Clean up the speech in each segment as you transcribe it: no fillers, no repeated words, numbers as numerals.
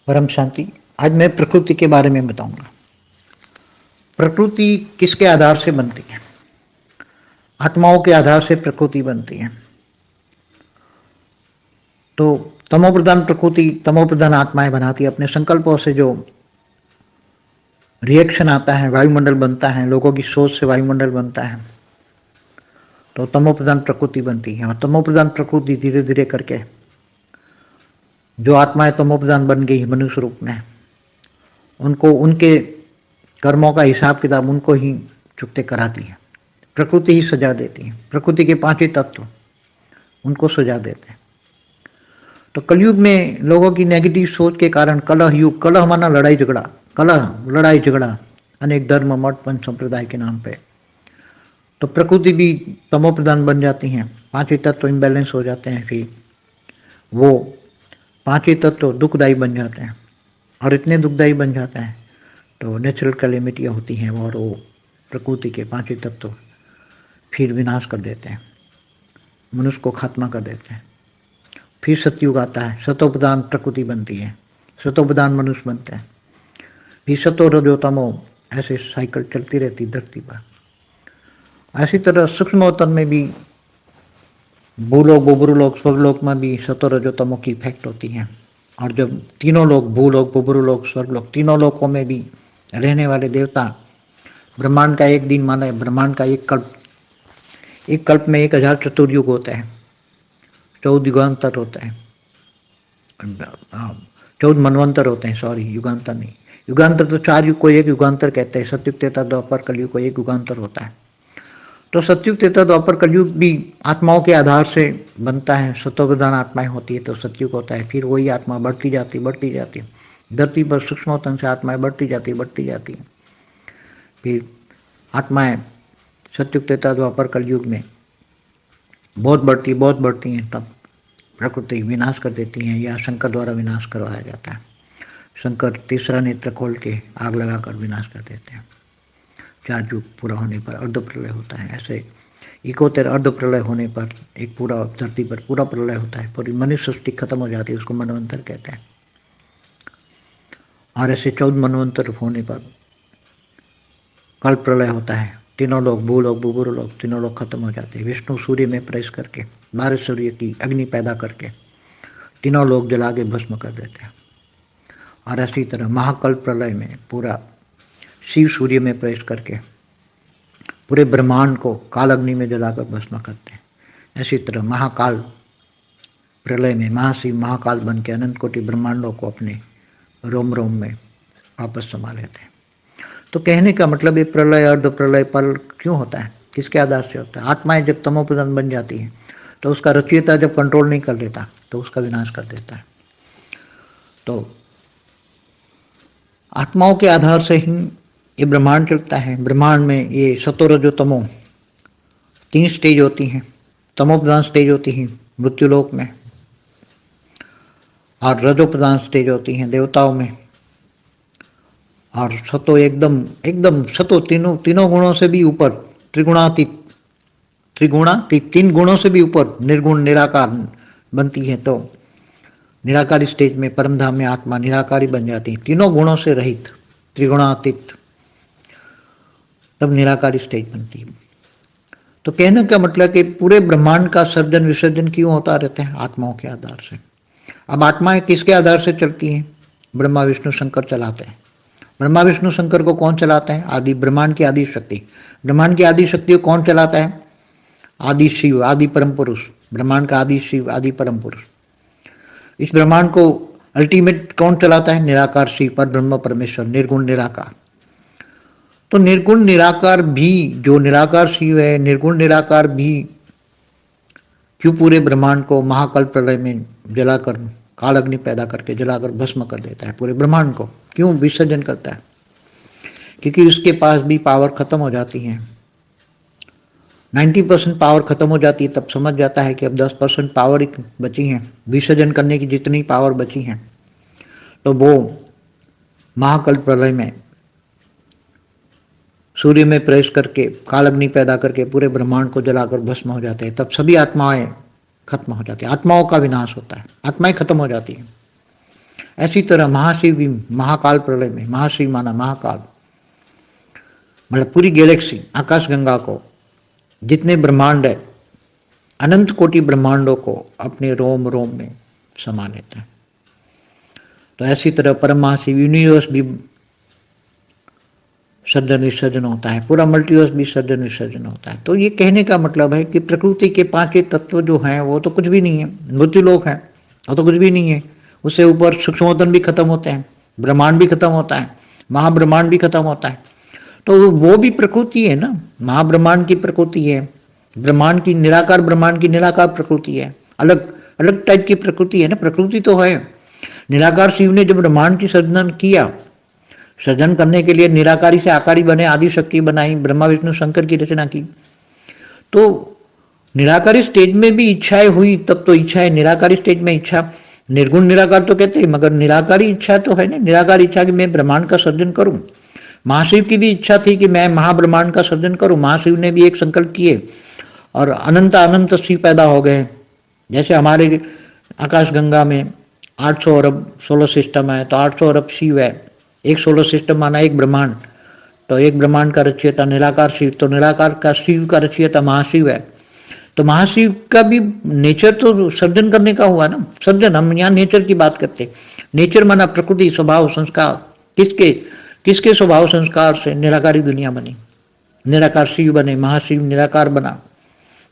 परम शांति। आज मैं प्रकृति के बारे में बताऊंगा। प्रकृति किसके आधार से बनती है? आत्माओं के आधार से प्रकृति बनती है। तो तमोप्रधान प्रकृति तमोप्रधान आत्माएं बनाती है। अपने संकल्पों से जो रिएक्शन आता है, वायुमंडल बनता है, लोगों की सोच से वायुमंडल बनता है, तो तमोप्रधान प्रकृति बनती है। और तमोप्रधान प्रकृति धीरे धीरे करके जो आत्माएं तमोप्रधान बन गई मनुष्य रूप में, उनको उनके कर्मों का हिसाब किताब उनको ही चुकते कराती है। प्रकृति ही सजा देती है। प्रकृति के पांच ही तत्व उनको सजा देते हैं। तो कलयुग में लोगों की नेगेटिव सोच के कारण कलह युग, कलह माना लड़ाई झगड़ा, कलह लड़ाई झगड़ा अनेक धर्म मठ पंच संप्रदाय के नाम पे, तो प्रकृति भी तमो प्रधान बन जाती हैं। पांचों तत्व इम्बैलेंस हो जाते हैं। फिर वो पांचों तत्व दुखदायी बन जाते हैं। और इतने दुखदायी बन जाते हैं तो नेचुरल कैलेमिटियाँ होती हैं और वो प्रकृति के पांचों तत्व फिर विनाश कर देते हैं, मनुष्य को खात्मा कर देते हैं। फिर सतयुग आता है, सतोप्रधान प्रकृति बनती है, सतोप्रधान मनुष्य बनते हैं। फिर सतो रजो तमो, ऐसे साइकिल चलती रहती धरती पर। ऐसी तरह सूक्ष्मोत्तर में भी भूलोक बुबुरुलोक स्वर्गलोक में भी सतो रजो तमो की इफेक्ट होती है। और जब तीनों लोग भूलोक बुबुरुलोक स्वर्गलोक तीनों लोकों में भी रहने वाले देवता, ब्रह्मांड का एक दिन माना है, ब्रह्मांड का एक कल्प में 1000 चतुर्युग होता है, 14 युगांतर होता है, 14 मनवंतर होते हैं। सॉरी, युगांतर नहीं, युगांतर तो 4 युग को एक युगांतर कहते हैं। सतयुग त्रेता द्वापर कलयुग को एक युगांतर होता है। तो सतयुग त्रेता द्वापर कलयुग भी आत्माओं के आधार से बनता है। सतोप्रधान आत्माएं होती है तो सतयुग होता है। फिर वही आत्मा बढ़ती जाती धरती पर सूक्ष्मतन से आत्माएं बढ़ती जाती। फिर आत्माएं सतयुग त्रेता द्वापर कलयुग में बहुत बढ़ती हैं, तब प्रकृति विनाश कर देती है या शंकर द्वारा विनाश करवाया जाता है। शंकर तीसरा नेत्र खोल के आग लगाकर विनाश कर देते हैं। 4 युग पूरा होने पर अर्ध प्रलय होता है। ऐसे 71 अर्ध प्रलय होने पर एक पूरा धरती पर पूरा प्रलय होता है, पूरी मनुष्य सृष्टि खत्म हो जाती है, उसको मनवंतर कहते हैं। और ऐसे 14 मनवंतर होने पर कल प्रलय होता है। तीनों लोग भूलोक बुबुरुलोक तीनों लोग खत्म हो जाते हैं। विष्णु सूर्य में प्रवेश करके 12 सूर्य की अग्नि पैदा करके तीनों लोग जला के भस्म कर देते हैं। और ऐसी तरह महाकल्प प्रलय में पूरा शिव सूर्य में प्रवेश करके पूरे ब्रह्मांड को काल अग्नि में जलाकर भस्म करते हैं। ऐसी तरह महाकाल प्रलय में महाशिव महाकाल बन के अनंत कोटि ब्रह्मांडों को अपने रोम रोम में वापस समा लेते हैं। तो कहने का मतलब ये प्रलय अर्ध प्रलय पल क्यों होता है, किसके आधार से होता है? आत्माएं जब तमोप्रधान बन जाती हैं तो उसका रचयिता जब कंट्रोल नहीं कर लेता तो उसका विनाश कर देता है। तो आत्माओं के आधार से ही ये ब्रह्मांड चलता है। ब्रह्मांड में ये सतो रजो तमो 3 स्टेज होती हैं। तमोप्रधान स्टेज होती है मृत्युलोक में, और रजो प्रधान स्टेज होती हैं देवताओं में, और सतो एकदम सतो तीनों गुणों से भी ऊपर, त्रिगुणातीत 3 गुणों से भी ऊपर निर्गुण निराकार बनती है। तो निराकारी स्टेज में परमधाम में आत्मा निराकारी बन जाती है, तीनों गुणों से रहित त्रिगुणातीत, तब निराकारी स्टेज बनती है। तो कहने का मतलब कि पूरे ब्रह्मांड का सर्जन विसर्जन क्यों होता रहता है? आत्माओं के आधार से। अब आत्माएं किसके आधार से चलती हैं? ब्रह्मा विष्णु शंकर चलाते हैं। ब्रह्मा विष्णु शंकर को कौन चलाता है? आदि ब्रह्मांड की आदि शक्ति। ब्रह्मांड की आदि शक्ति को कौन चलाता है? आदि शिव, आदि परम पुरुष। ब्रह्मांड का आदि शिव, आदि परम पुरुष। इस ब्रह्मांड को अल्टीमेट कौन चलाता है? निराकार शिव, पर ब्रह्म परमेश्वर, निर्गुण निराकार। तो निर्गुण निराकार भी, जो निराकार शिव है, निर्गुण निराकार भी क्यों पूरे ब्रह्मांड को महाकल्प प्रलय में जलाकर काल अग्नि पैदा करके जलाकर भस्म कर देता है? पूरे ब्रह्मांड को क्यों विसर्जन करता है? क्योंकि उसके पास भी पावर खत्म हो जाती है। 90% पावर खत्म हो जाती है, तब समझ जाता है कि अब 10% पावर बची है, विसर्जन करने की जितनी पावर बची है। तो वो महाकल्प प्रलय में सूर्य में प्रवेश करके काल अग्नि पैदा करके पूरे ब्रह्मांड को जलाकर भस्म हो जाते हैं। तब सभी आत्माएं खत्म हो जाती है, आत्माओं का विनाश होता है, आत्माएं खत्म हो जाती हैं। ऐसी तरह महाशिव भी महाकाल प्रलय में, महाशिव माना महाकाल, मतलब पूरी गैलेक्सी आकाश गंगा को, जितने ब्रह्मांड है, अनंत कोटि ब्रह्मांडों को अपने रोम रोम में समा लेता है। तो ऐसी तरह परम महाशिव यूनिवर्स भी सर्जन विसर्जन होता है, पूरा मल्टीवर्स भी सर्जन विसर्जन होता है। तो ये कहने का मतलब है कि प्रकृति के पांचों तत्व जो हैं वो तो कुछ भी नहीं है, मृत्युलोक है वो तो कुछ भी नहीं है। उससे ऊपर सूक्ष्मोतन भी खत्म होते हैं, ब्रह्मांड भी खत्म होता है, महाब्रह्मांड भी खत्म होता है। तो वो भी प्रकृति है ना, महाब्रह्मांड की प्रकृति है, ब्रह्मांड की निराकार प्रकृति है, अलग अलग टाइप की प्रकृति है ना, प्रकृति तो है। निराकार शिव ने जब ब्रह्मांड की सर्जन किया, सृजन करने के लिए निराकारी से आकारी बने, आदि शक्ति बनाई, ब्रह्मा विष्णु शंकर की रचना की। तो निराकारी स्टेज में भी इच्छाएं हुई, तब तो इच्छा है निराकारी स्टेज में इच्छा, निर्गुण निराकार तो कहते हैं, मगर निराकारी इच्छा तो है ना, निराकार इच्छा कि मैं ब्रह्मांड का सर्जन करूं। महाशिव की भी इच्छा थी कि मैं महाब्रह्मांड का सर्जन करूं। महाशिव ने भी एक संकल्प किए और अनंत अनंत शिव पैदा हो गए। जैसे हमारे आकाश गंगा में 800 अरब सोलर सिस्टम है, तो 800 अरब शिव है, एक सोलर सिस्टम माना एक ब्रह्मांड, तो एक ब्रह्मांड का रचयिता निराकार शिव, तो निराकार का शिव का रचयिता महाशिव है। तो महाशिव का भी नेचर तो सर्जन करने का हुआ ना, सर्जन, हम यहाँ नेचर की बात करते हैं। नेचर माना प्रकृति, स्वभाव, संस्कार, किसके किसके स्वभाव संस्कार से निराकारी दुनिया बनी, निराकार शिव बने, महाशिव निराकार बना।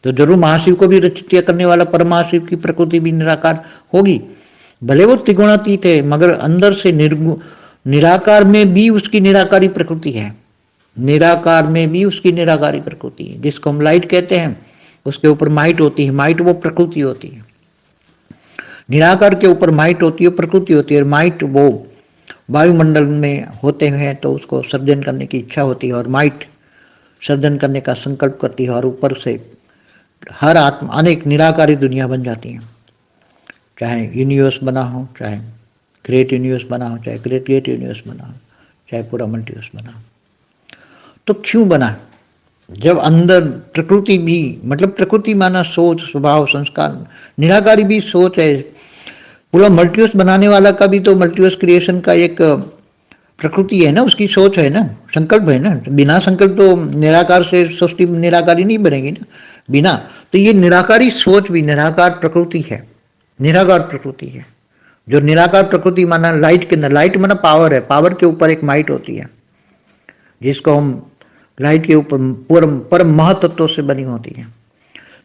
तो जरूर महाशिव को भी रचित करने वाला परमाशिव की प्रकृति भी निराकार होगी, भले वो त्रिगुणातीत है, मगर अंदर से निराकार में भी उसकी निराकारी प्रकृति है, निराकार में भी उसकी निराकारी प्रकृति है। जिसको हम लाइट कहते हैं उसके ऊपर माइट होती है, माइट वो प्रकृति होती है। निराकार के ऊपर माइट होती है, प्रकृति होती है, और माइट वो वायुमंडल में होते हैं तो उसको सर्जन करने की इच्छा होती है, और माइट सर्जन करने का संकल्प करती है, और ऊपर से हर आत्मा अनेक निराकारी दुनिया बन जाती है। चाहे यूनिवर्स बना हो, चाहे ग्रेट यूनिवर्स बना हो, चाहे ग्रेट यूनिवर्स बना हो, चाहे पूरा मल्टीवर्स बना हो। तो क्यों बना? जब अंदर प्रकृति भी, मतलब प्रकृति माना सोच, स्वभाव, संस्कार, निराकारी भी सोच है। पूरा मल्टीवर्स बनाने वाला का भी तो मल्टीवर्स क्रिएशन का एक प्रकृति है ना, उसकी सोच है ना, संकल्प है ना। बिना संकल्प तो निराकार से सृष्टि निराकारी नहीं बनेगी ना, बिना। तो ये निराकारी सोच भी निराकार प्रकृति है, निराकार प्रकृति है। जो निराकार प्रकृति माना लाइट के अंदर, लाइट माना पावर है, पावर के ऊपर एक माइट होती है, जिसको हम लाइट के ऊपर परम महतत्व से बनी होती है।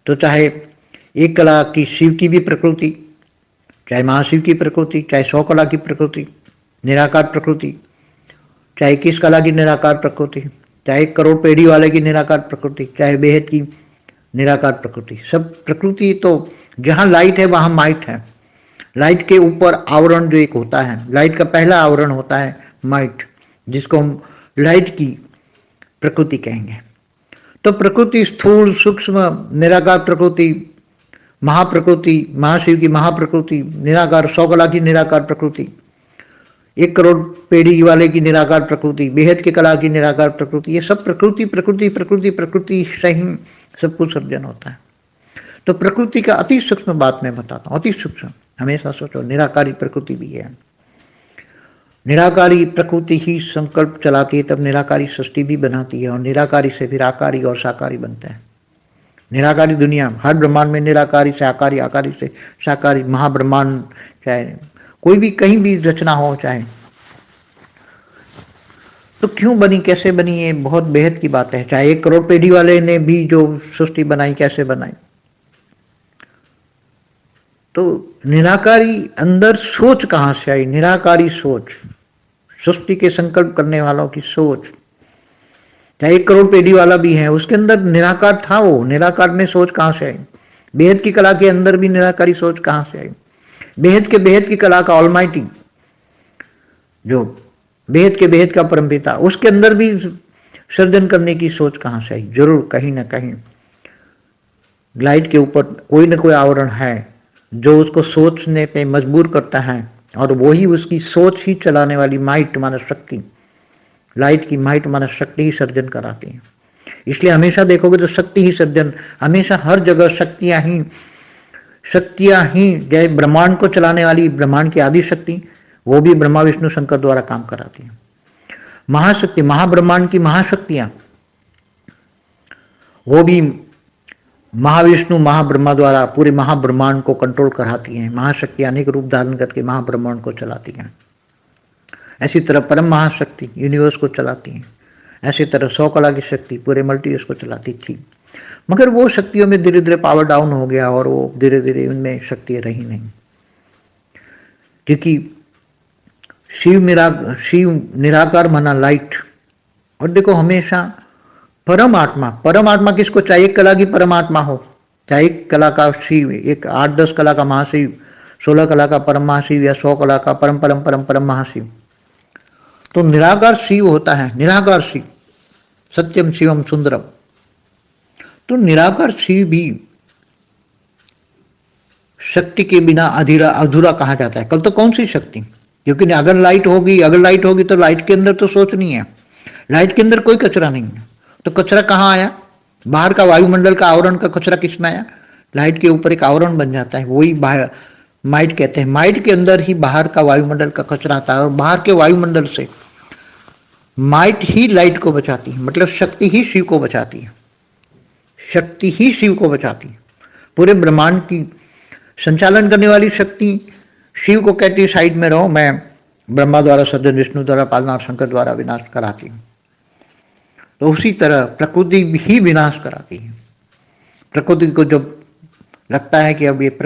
तो चाहे एक कला की शिव की भी प्रकृति, चाहे महाशिव की प्रकृति, चाहे 100 कला की प्रकृति निराकार प्रकृति, चाहे 21 कला की निराकार प्रकृति, चाहे 1 करोड़ पेढ़ी वाले की निराकार प्रकृति, चाहे बेहद की निराकार प्रकृति, सब प्रकृति। तो जहाँ लाइट है वहाँ माइट है। लाइट के ऊपर आवरण जो एक होता है, लाइट का पहला आवरण होता है माइट, जिसको हम लाइट की प्रकृति कहेंगे। तो प्रकृति स्थूल, सूक्ष्म, निराकार प्रकृति, महाप्रकृति, महाशिव की महाप्रकृति निराकार, 100 कला की निराकार प्रकृति, 1 करोड़ पेढ़ी वाले की निराकार प्रकृति, बेहद की कला की निराकार प्रकृति, ये सब प्रकृति प्रकृति प्रकृति प्रकृति से ही सब कुछ सर्जन होता है। तो प्रकृति का अति सूक्ष्म बात मैं बताता हूँ, अति सूक्ष्म। हमेशा सोचो निराकारी प्रकृति भी है, निराकारी प्रकृति ही संकल्प चलाती है, तब निराकारी सृष्टि भी बनाती है, और निराकारी से फिर आकारी और साकारी बनते हैं। निराकारी दुनिया, हर ब्रह्मांड में निराकारी से आकारी, आकारी से साकारी, महाब्रह्मांड, चाहे कोई भी कहीं भी रचना हो, चाहे तो क्यों बनी, कैसे बनी, ये बहुत बेहद की बात है। चाहे 1 करोड़ पेढ़ी वाले ने भी जो सृष्टि बनाई, कैसे बनाई, तो निराकारी अंदर सोच कहां से आई, निराकारी सोच, सृष्टि के संकल्प करने वालों की सोच। चाहे 1 करोड़ पेढ़ी वाला भी है, उसके अंदर निराकार था, वो निराकार में सोच कहां से आई। बेहद की कला के अंदर भी निराकारी सोच कहां से आई। बेहद की कला का ऑलमाइटी, जो बेहद का परमपिता, उसके अंदर भी सर्जन करने की सोच कहां से आई। जरूर कहीं ना कहीं लाइट के ऊपर कोई ना कोई आवरण है जो उसको सोचने पे मजबूर करता है, और वही उसकी सोच ही चलाने वाली माइट माना शक्ति, लाइट की माइट माना शक्ति ही सर्जन कराती है। इसलिए हमेशा देखोगे तो शक्ति ही सर्जन, हमेशा हर जगह शक्तियां ही, जय ब्रह्मांड को चलाने वाली ब्रह्मांड की आदि शक्ति, वो भी ब्रह्मा विष्णु शंकर द्वारा काम कराती है। महाशक्ति, महाब्रह्मांड की महाशक्तियां, वो भी महाविष्णु महाब्रह्मा द्वारा पूरे महाब्रह्मांड को कंट्रोल कराती हैं। महाशक्ति अनेक रूप धारण करके महाब्रह्मांड को चलाती हैं। ऐसी तरह परम महाशक्ति यूनिवर्स को चलाती हैं। ऐसी तरह 100 कला की शक्ति पूरे मल्टीवर्स को चलाती थी। मगर वो शक्तियों में धीरे धीरे पावर डाउन हो गया और वो धीरे धीरे उनमें शक्ति रही नहीं, क्योंकि शिव निराकार माना लाइट। और देखो हमेशा परमात्मा, परमात्मा किसको चाहिए? कला की परमात्मा हो, चाहे एक कला का शिव, एक 8-10 कला का महाशिव, 16 कला का परम महाशिव या 100 कला का परम परम परम परम महाशिव। तो निराकार शिव होता है, निराकार शिव, सत्यम शिवम सुंदरम। तो निराकार शिव भी शक्ति के बिना अधूरा कहा जाता है। कल तो कौन सी शक्ति, क्योंकि अगर लाइट होगी तो लाइट के अंदर तो सोच नहीं है, लाइट के अंदर कोई कचरा नहीं है। तो कचरा कहाँ आया? बाहर का वायुमंडल का आवरण का कचरा किसमें आया? लाइट के ऊपर एक आवरण बन जाता है, वही माइट कहते हैं। माइट के अंदर ही बाहर का वायुमंडल का कचरा आता है और बाहर के वायुमंडल से माइट ही लाइट को बचाती है। मतलब शक्ति ही शिव को बचाती है, शक्ति ही शिव को बचाती है। पूरे ब्रह्मांड की संचालन करने वाली शक्ति शिव को कहती है साइड में रहो, मैं ब्रह्मा द्वारा सृजन, विष्णु द्वारा पालना और शंकर द्वारा विनाश कराती हूँ। तो उसी तरह प्रकृति ही विनाश कराती है। प्रकृति को जब लगता है कि अब ये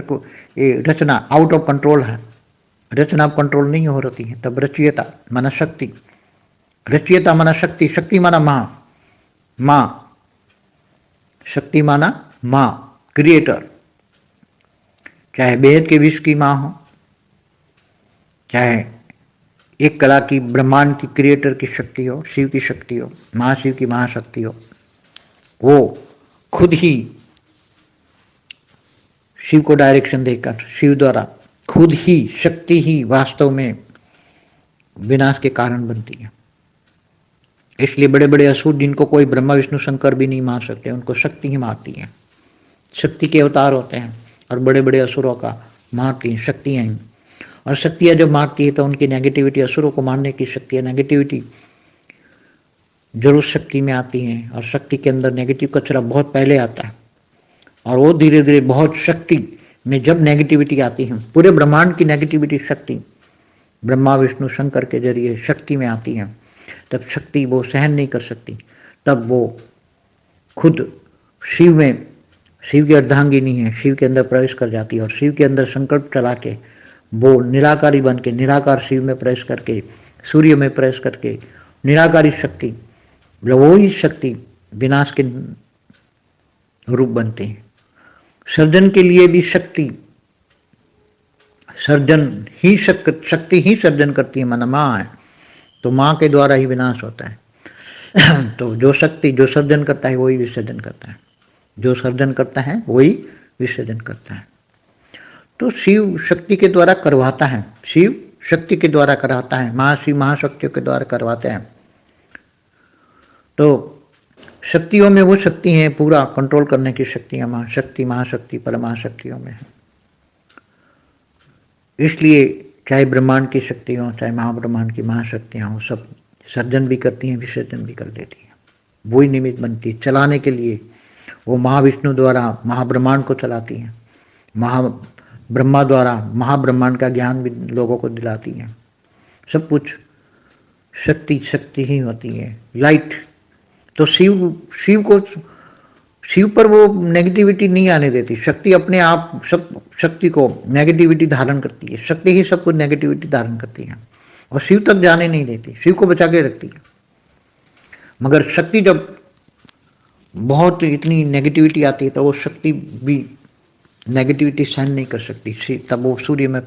रचना आउट ऑफ कंट्रोल है, रचना कंट्रोल नहीं हो रही है, तब रचयिता माना शक्ति, रचयिता माना शक्ति, शक्ति माना माँ, शक्ति माना माँ, क्रिएटर। चाहे बेहद के विश्व की माँ हो, चाहे एक कला की ब्रह्मांड की क्रिएटर की शक्ति हो, शिव की शक्ति हो, महाशिव की महाशक्ति हो, वो खुद ही शिव को डायरेक्शन देकर शिव द्वारा खुद ही शक्ति ही वास्तव में विनाश के कारण बनती है। इसलिए बड़े बड़े असुर जिनको कोई ब्रह्मा विष्णु शंकर भी नहीं मार सकते, उनको शक्ति ही मारती है। शक्ति के अवतार होते हैं और बड़े बड़े असुरों का मारती हैं शक्तियां ही। और शक्तियां जब मारती है तो उनकी नेगेटिविटी, असुरों को मारने की शक्तियां, नेगेटिविटी जरूर शक्ति में आती हैं। और शक्ति के अंदर नेगेटिव कचरा बहुत पहले आता है और वो धीरे धीरे बहुत शक्ति में जब नेगेटिविटी आती है, पूरे ब्रह्मांड की नेगेटिविटी शक्ति ब्रह्मा विष्णु शंकर के जरिए शक्ति में आती है, तब शक्ति वो सहन नहीं कर सकती। तब वो खुद शिव की अर्धांगिनी है, शिव के अंदर प्रवेश कर जाती है और शिव के अंदर संकल्प चला के वो निराकारी बन के, निराकार शिव में प्रवेश करके, सूर्य में प्रवेश करके निराकारी शक्ति, वही शक्ति विनाश के रूप बनते हैं। सर्जन के लिए भी शक्ति, सर्जन ही शक्ति ही सर्जन करती है, माना माँ है, तो माँ के द्वारा ही विनाश होता है। तो जो शक्ति जो सर्जन करता है वही विसर्जन करता है, जो सर्जन करता है वही विसर्जन करता है। तो शिव शक्ति के द्वारा करवाता है, शिव शक्ति के द्वारा करवाता है, महाशिव महाशक्तियों के द्वारा करवाते हैं। तो शक्तियों में वो शक्ति है पूरा कंट्रोल करने की शक्तियां महाशक्ति महाशक्ति परमाशक्तियों में है। इसलिए चाहे ब्रह्मांड की शक्ति हो, चाहे महाब्रह्मांड की महाशक्तियां हो, सब सर्जन भी करती हैं, विसर्जन भी कर देती हैं। वही निमित्त बनती है चलाने के लिए। वो महाविष्णु द्वारा महाब्रह्मांड को चलाती हैं, ब्रह्मा द्वारा महाब्रह्मांड का ज्ञान भी लोगों को दिलाती है। सब कुछ शक्ति ही होती है, लाइट। तो शिव पर वो नेगेटिविटी नहीं आने देती। शक्ति अपने आप सब शक्ति को नेगेटिविटी धारण करती है, शक्ति ही सब कुछ नेगेटिविटी धारण करती है और शिव तक जाने नहीं देती, शिव को बचा के रखती है। मगर शक्ति जब बहुत इतनी नेगेटिविटी आती है तो वो शक्ति भी नेगेटिविटी सहन नहीं कर सकती, तब वो सूर्य में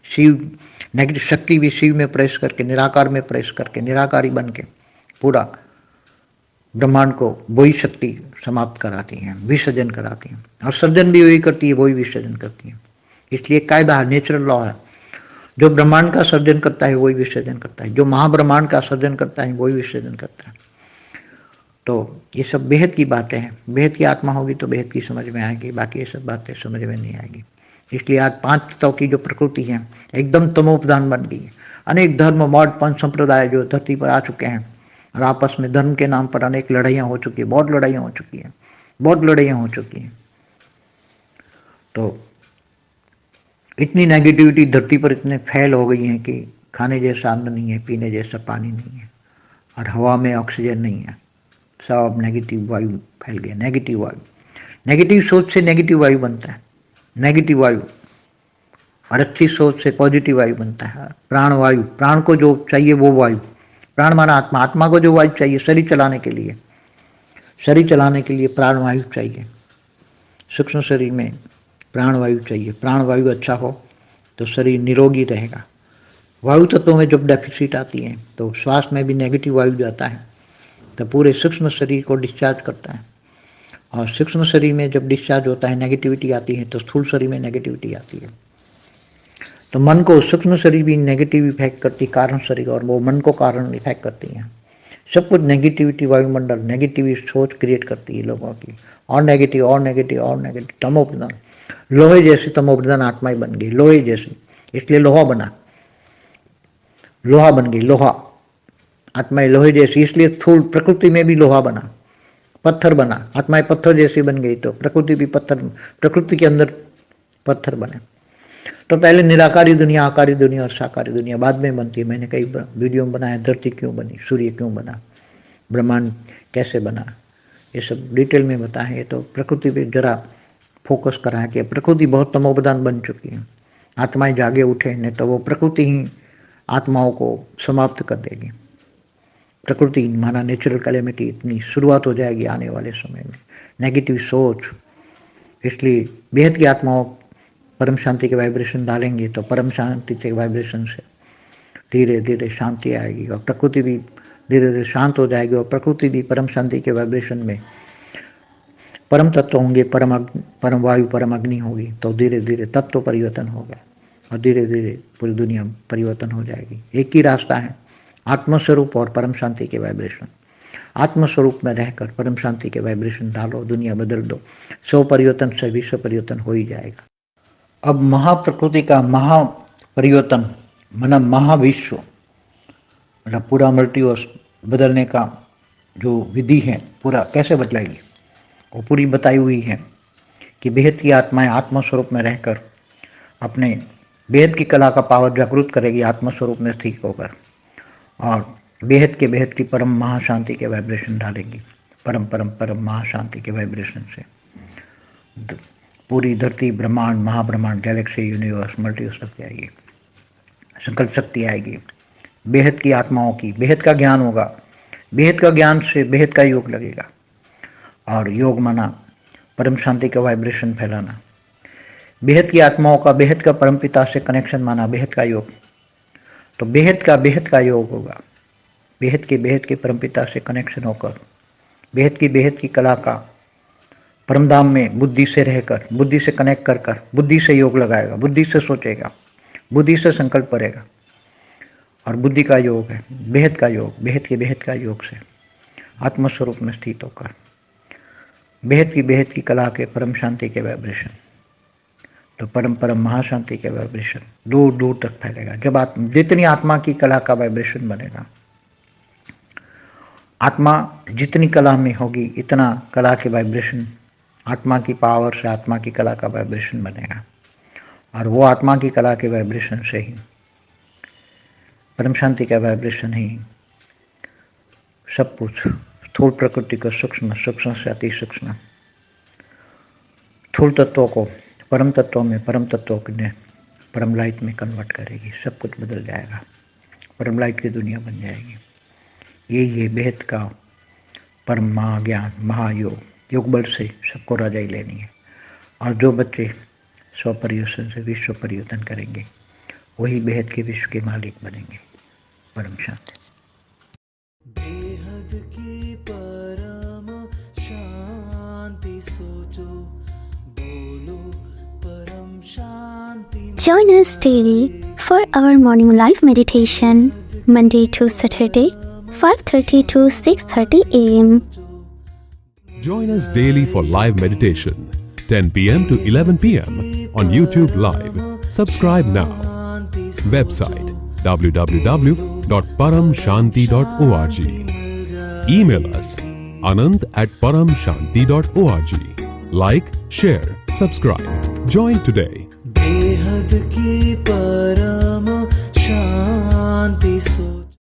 शिव नेगेटिव शक्ति भी शिव में प्रवेश करके, निराकार में प्रवेश करके, निराकारी बन के पूरा ब्रह्मांड को वही शक्ति समाप्त कराती हैं, विसर्जन कराती हैं। और सर्जन भी वही करती है, वही विसर्जन करती है। इसलिए कायदा है, नेचुरल लॉ है, जो ब्रह्मांड का सर्जन करता है वही विसर्जन करता है, जो महाब्रह्मांड का सर्जन करता है वही विसर्जन करता है। तो ये सब बेहद की बातें हैं। बेहद की आत्मा होगी तो बेहद की समझ में आएगी, बाकी ये सब बातें समझ में नहीं आएगी। इसलिए आज 5 तत्वों की जो प्रकृति है एकदम तमोप्रधान बन गई है। अनेक धर्म, मठ, पंथ, संप्रदाय जो धरती पर आ चुके हैं और आपस में धर्म के नाम पर अनेक लड़ाइयाँ हो चुकी है, बहुत लड़ाइयाँ हो चुकी हैं, बहुत लड़ाइयाँ हो चुकी हैं। तो इतनी नेगेटिविटी धरती पर इतने फैल हो गई है कि खाने जैसा अन्न नहीं है, पीने जैसा पानी नहीं है, और हवा में ऑक्सीजन नहीं है, सब नेगेटिव वायु फैल गया। नेगेटिव वायु, नेगेटिव सोच से नेगेटिव वायु बनता है, नेगेटिव वायु, और अच्छी सोच से पॉजिटिव वायु बनता है। प्राण वायु, प्राण को जो चाहिए वो वायु, प्राण माना आत्मा, आत्मा को जो वायु चाहिए शरीर चलाने के लिए, शरीर चलाने के लिए प्राण वायु चाहिए। सूक्ष्म शरीर में प्राण वायु चाहिए। प्राण वायु अच्छा हो तो शरीर निरोगी रहेगा। वायु तत्वों में जब डेफिसिट आती है तो श्वास में भी नेगेटिव वायु जाता है, तो पूरे सूक्ष्म शरीर को डिस्चार्ज करता है, और सूक्ष्म शरीर में जब डिस्चार्ज होता है नेगेटिविटी आती है तो स्थूल शरीर में नेगेटिविटी आती है। तो मन को सूक्ष्म शरीर भी नेगेटिव इफेक्ट करती, कारण शरीर, और वो मन को कारण इफेक्ट करती है। सब कुछ नेगेटिविटी, वायुमंडल नेगेटिव सोच क्रिएट करती है लोगों की, और नेगेटिव और नेगेटिव और नेगेटिव। तमोप्रधान, लोहे जैसी तमोप्रधान आत्माएं बन गई, लोहे जैसी, इसलिए लोहा बना, लोहा बन गई, लोहा आत्माएं लोहे जैसी, इसलिए स्थूल प्रकृति में भी लोहा बना, पत्थर बना, आत्माएं पत्थर जैसी बन गई तो प्रकृति भी पत्थर, प्रकृति के अंदर पत्थर बने। तो पहले निराकारी दुनिया, आकारी दुनिया और साकारी दुनिया बाद में बनती है। मैंने कई वीडियो में बनाया, धरती क्यों बनी, सूर्य क्यों बना, ब्रह्मांड कैसे बना, ये सब डिटेल में बताया है। तो प्रकृति पे जरा फोकस करा कि प्रकृति बहुत तमोप्रधान बन चुकी है, आत्माएं जागे उठे, नहीं तो वो प्रकृति ही आत्माओं को समाप्त कर देगी। प्रकृति माना नेचुरल कैलेमिटी, इतनी शुरुआत हो जाएगी आने वाले समय में, नेगेटिव सोच। इसलिए बेहद की आत्माओं परम शांति के वाइब्रेशन डालेंगे तो परम शांति के वाइब्रेशन से धीरे धीरे शांति आएगी, और प्रकृति भी धीरे धीरे शांत हो जाएगी, और प्रकृति भी परम शांति के वाइब्रेशन में परम तत्व होंगे, परम वायु, परम अग्नि होगी, तो धीरे धीरे तत्व परिवर्तन होगा, और धीरे धीरे पूरी दुनिया परिवर्तन हो जाएगी। एक ही रास्ता है, आत्मस्वरूप और परम शांति के वाइब्रेशन। आत्मस्वरूप में रहकर परम शांति के वाइब्रेशन डालो, दुनिया बदल दो, स्व परिवर्तन से विश्व परिवर्तन हो ही जाएगा। अब महाप्रकृति का महापरिवर्तन माना महाविश्व, मतलब पूरा मल्टीवर्स बदलने का जो विधि है पूरा कैसे बदलाएगी, वो पूरी बताई हुई है कि बेहद की आत्माएं आत्मस्वरूप में रहकर अपने बेहद की कला का पावर जागृत करेगी, आत्मस्वरूप में स्थित होकर, और बेहद की परम महाशांति के वाइब्रेशन डालेंगी। परम परम परम महाशांति के वाइब्रेशन से पूरी धरती, ब्रह्मांड, महाब्रह्मांड, गैलेक्सी, यूनिवर्स, मल्टीवर्स सब आएगी, संकल्प शक्ति आएगी। बेहद की आत्माओं की बेहद का ज्ञान होगा, बेहद का ज्ञान से बेहद का योग लगेगा, और योग माना परम शांति का वाइब्रेशन फैलाना। बेहद की आत्माओं का बेहद का परम पिता से कनेक्शन माना बेहद का योग, तो बेहद का योग होगा। बेहद के परम पिता से कनेक्शन होकर बेहद की कला का परमधाम में बुद्धि से रहकर, बुद्धि से कनेक्ट कर बुद्धि से योग लगाएगा, बुद्धि से सोचेगा, बुद्धि से संकल्प करेगा, और बुद्धि का योग है बेहद का योग, बेहद का योग से आत्मस्वरूप में स्थित होकर बेहद की कला के परम शांति के वाइब्रेशन, तो परम परम महाशांति के वाइब्रेशन दूर दूर तक फैलेगा। जब जितनी आत्मा की कला का वाइब्रेशन बनेगा, आत्मा जितनी कला में होगी इतना कला के वाइब्रेशन, आत्मा की पावर से आत्मा की कला का वाइब्रेशन बनेगा, और वो आत्मा की कला के वाइब्रेशन से ही, परम शांति का वाइब्रेशन ही सब कुछ स्थूल प्रकृति को सूक्ष्म, सूक्ष्म से अति सूक्ष्म, स्थूल तत्वों को परम तत्वों में, परम तत्वों ने परम लाइट में कन्वर्ट करेगी। सब कुछ बदल जाएगा, परम लाइट की दुनिया बन जाएगी। यही है बेहद का परम महाज्ञान, महायोग। योग बल से सबको राजाई लेनी है, और जो बच्चे स्व परिवर्तन से विश्व परिवर्तन करेंगे वही बेहद के विश्व के मालिक बनेंगे। परम शांति। बेहद की परम शांति सोचो, बोलो परम शांति। Join us daily for our morning live meditation, Monday to Saturday, 5:30 to 6:30 a.m. Join us daily for live meditation, 10 p.m. to 11 p.m. on YouTube Live. Subscribe now. Website www.paramshanti.org. Email us anand@paramshanti.org. Like, share, subscribe. Join today. बेहद की परम शांति सोचो।